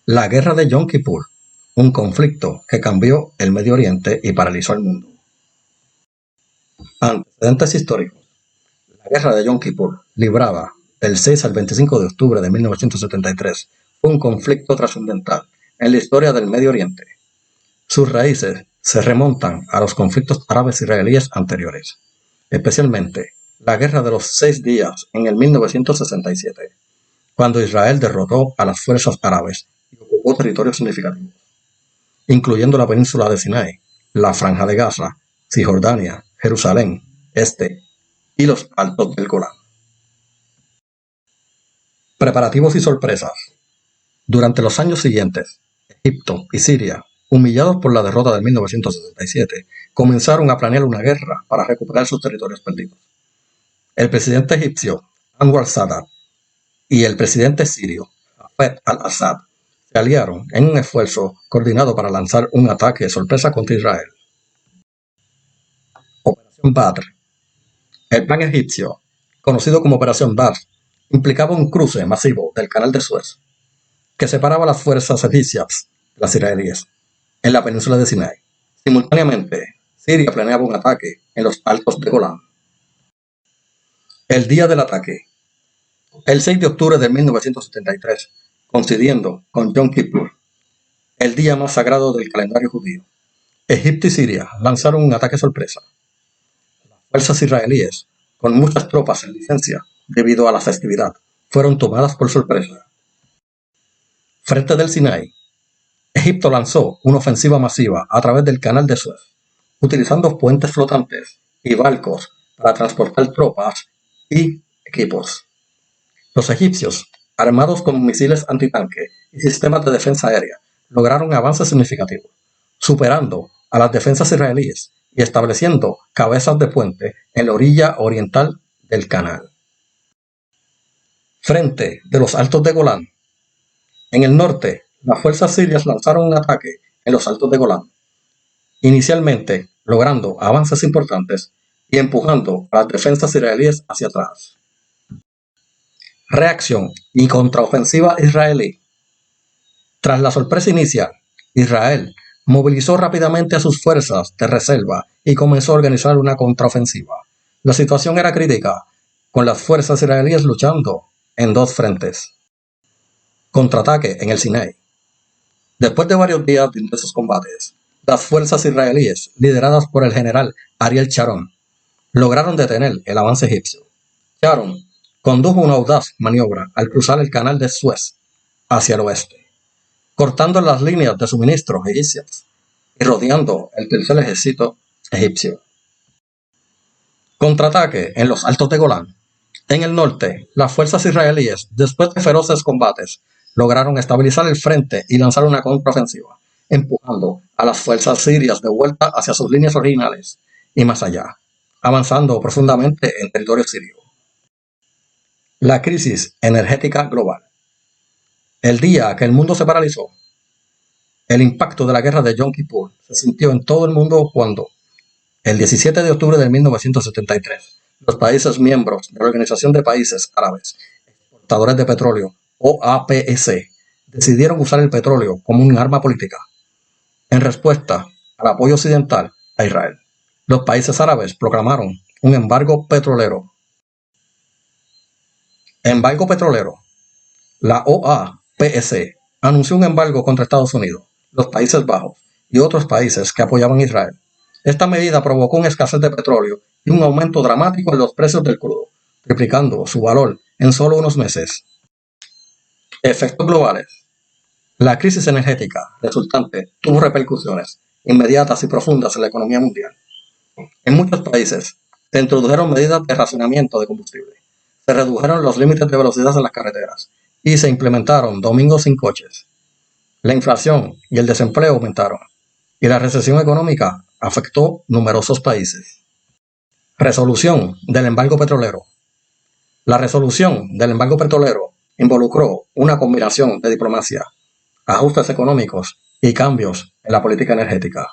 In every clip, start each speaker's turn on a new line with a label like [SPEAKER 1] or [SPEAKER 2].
[SPEAKER 1] La Guerra de Yom Kippur, un conflicto que cambió el Medio Oriente y paralizó el mundo. Antecedentes históricos. La Guerra de Yom Kippur, librada del 6 al 25 de octubre de 1973, fue un conflicto trascendental en la historia del Medio Oriente. Sus raíces se remontan a los conflictos árabes-israelíes anteriores, especialmente la Guerra de los 6 días en el 1967, cuando Israel derrotó a las fuerzas árabes y ocupó territorios significativos, incluyendo la península de Sinai, la Franja de Gaza, Cisjordania, Jerusalén Este y los Altos del Golán. Preparativos y sorpresas. Durante los años siguientes, Egipto y Siria, humillados por la derrota de 1967, comenzaron a planear una guerra para recuperar sus territorios perdidos. El presidente egipcio Anwar Sadat y el presidente sirio Hafez al-Assad se aliaron en un esfuerzo coordinado para lanzar un ataque de sorpresa contra Israel. Operación Badr. El plan egipcio, conocido como Operación Badr, implicaba un cruce masivo del Canal de Suez, que separaba las fuerzas egipcias de las israelíes en la península de Sinai. Simultáneamente, Siria planeaba un ataque en los Altos de Golán. El día del ataque. El 6 de octubre de 1973, coincidiendo con Yom Kippur, el día más sagrado del calendario judío, Egipto y Siria lanzaron un ataque sorpresa. Las fuerzas israelíes, con muchas tropas en licencia debido a la festividad, fueron tomadas por sorpresa. Frente del Sinai, Egipto lanzó una ofensiva masiva a través del Canal de Suez, utilizando puentes flotantes y barcos para transportar tropas y equipos. Los egipcios, armados con misiles antitanque y sistemas de defensa aérea, lograron avances significativos, superando a las defensas israelíes y estableciendo cabezas de puente en la orilla oriental del canal. Frente de los Altos de Golán. En el norte, las fuerzas sirias lanzaron un ataque en los Altos de Golán, inicialmente logrando avances importantes y empujando a las defensas israelíes hacia atrás. Reacción y contraofensiva israelí. Tras la sorpresa inicial, Israel movilizó rápidamente a sus fuerzas de reserva y comenzó a organizar una contraofensiva. La situación era crítica, con las fuerzas israelíes luchando en dos frentes. Contraataque en el Sinai. Después de varios días de intensos combates, las fuerzas israelíes, lideradas por el general Ariel Sharon, lograron detener el avance egipcio. Sharon condujo una audaz maniobra al cruzar el Canal de Suez hacia el oeste, cortando las líneas de suministro egipcias y rodeando el tercer ejército egipcio. Contraataque en los Altos de Golán. En el norte, las fuerzas israelíes, después de feroces combates, lograron estabilizar el frente y lanzar una contraofensiva, empujando a las fuerzas sirias de vuelta hacia sus líneas originales y más allá, avanzando profundamente en territorio sirio. La crisis energética global. El día que el mundo se paralizó, el impacto de la guerra de Yom Kippur se sintió en todo el mundo cuando, el 17 de octubre de 1973, los países miembros de la Organización de Países Árabes Exportadores de Petróleo, OAPEC, decidieron usar el petróleo como un arma política, en respuesta al apoyo occidental a Israel. Los países árabes proclamaron un embargo petrolero. Embargo petrolero. La OAPEC anunció un embargo contra Estados Unidos, los Países Bajos y otros países que apoyaban a Israel. Esta medida provocó una escasez de petróleo y un aumento dramático en los precios del crudo, triplicando su valor en solo unos meses. Efectos globales. La crisis energética resultante tuvo repercusiones inmediatas y profundas en la economía mundial. En muchos países se introdujeron medidas de racionamiento de combustible, se redujeron los límites de velocidad en las carreteras y se implementaron domingos sin coches. La inflación y el desempleo aumentaron y la recesión económica afectó numerosos países. Resolución del embargo petrolero. La resolución del embargo petrolero involucró una combinación de diplomacia, ajustes económicos y cambios en la política energética.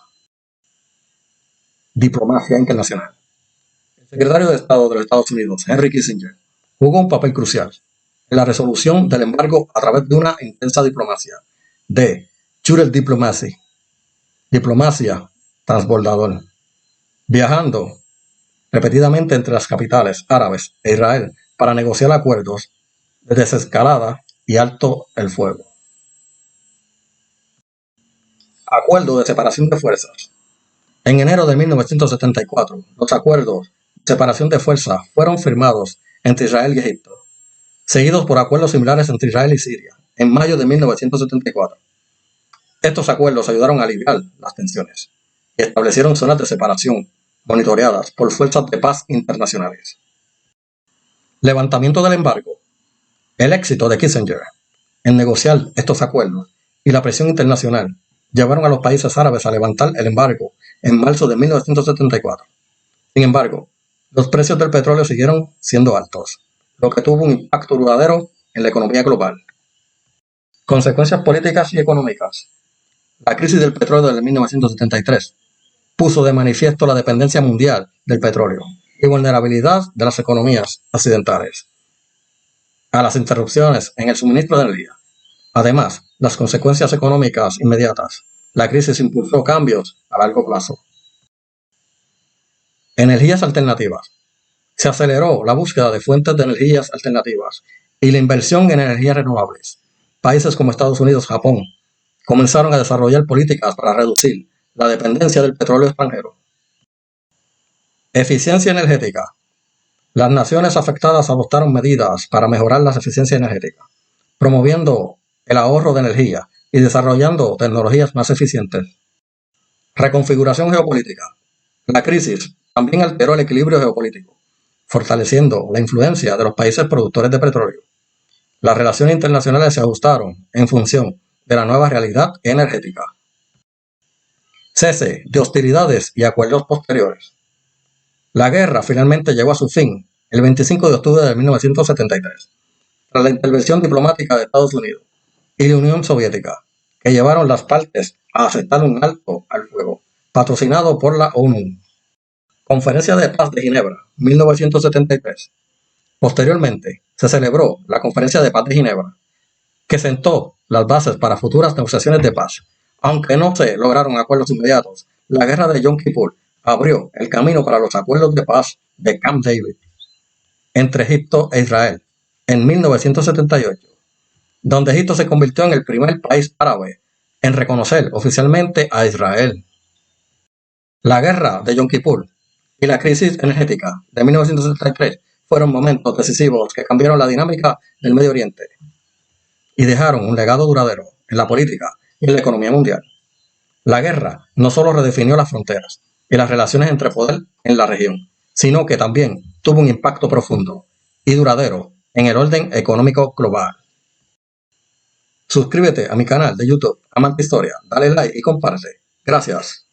[SPEAKER 1] Diplomacia internacional. El secretario de Estado de los Estados Unidos, Henry Kissinger, jugó un papel crucial en la resolución del embargo a través de una intensa diplomacia, D. Shuttle Diplomacy. Diplomacia transbordador. Viajando repetidamente entre las capitales árabes e Israel para negociar acuerdos de desescalada y alto el fuego. Acuerdo de separación de fuerzas. En enero de 1974, los acuerdos de separación de fuerzas fueron firmados entre Israel y Egipto, seguidos por acuerdos similares entre Israel y Siria, en mayo de 1974. Estos acuerdos ayudaron a aliviar las tensiones y establecieron zonas de separación monitoreadas por fuerzas de paz internacionales. Levantamiento del embargo. El éxito de Kissinger en negociar estos acuerdos y la presión internacional llevaron a los países árabes a levantar el embargo en marzo de 1974. Sin embargo, los precios del petróleo siguieron siendo altos, lo que tuvo un impacto duradero en la economía global. Consecuencias políticas y económicas. La crisis del petróleo de 1973 puso de manifiesto la dependencia mundial del petróleo y vulnerabilidad de las economías occidentales a las interrupciones en el suministro de energía. Además, las consecuencias económicas inmediatas. La crisis impulsó cambios a largo plazo. Energías alternativas. Se aceleró la búsqueda de fuentes de energías alternativas y la inversión en energías renovables. Países como Estados Unidos y Japón comenzaron a desarrollar políticas para reducir la dependencia del petróleo extranjero. Eficiencia energética. Las naciones afectadas adoptaron medidas para mejorar la eficiencia energética, promoviendo el ahorro de energía y desarrollando tecnologías más eficientes. Reconfiguración geopolítica. La crisis también alteró el equilibrio geopolítico, fortaleciendo la influencia de los países productores de petróleo. Las relaciones internacionales se ajustaron en función de la nueva realidad energética. Cese de hostilidades y acuerdos posteriores. La guerra finalmente llegó a su fin el 25 de octubre de 1973, tras la intervención diplomática de Estados Unidos y la Unión Soviética, que llevaron las partes a aceptar un alto al fuego, patrocinado por la ONU. Conferencia de Paz de Ginebra, 1973. Posteriormente, se celebró la Conferencia de Paz de Ginebra, que sentó las bases para futuras negociaciones de paz. Aunque no se lograron acuerdos inmediatos, la guerra de Yom Kippur abrió el camino para los acuerdos de paz de Camp David entre Egipto e Israel en 1978, donde Egipto se convirtió en el primer país árabe en reconocer oficialmente a Israel. La guerra de Yom Kippur y la crisis energética de 1973 fueron momentos decisivos que cambiaron la dinámica del Medio Oriente y dejaron un legado duradero en la política y en la economía mundial. La guerra no solo redefinió las fronteras y las relaciones entre poder en la región, sino que también tuvo un impacto profundo y duradero en el orden económico global. Suscríbete a mi canal de YouTube Amante Historia, dale like y comparte. Gracias.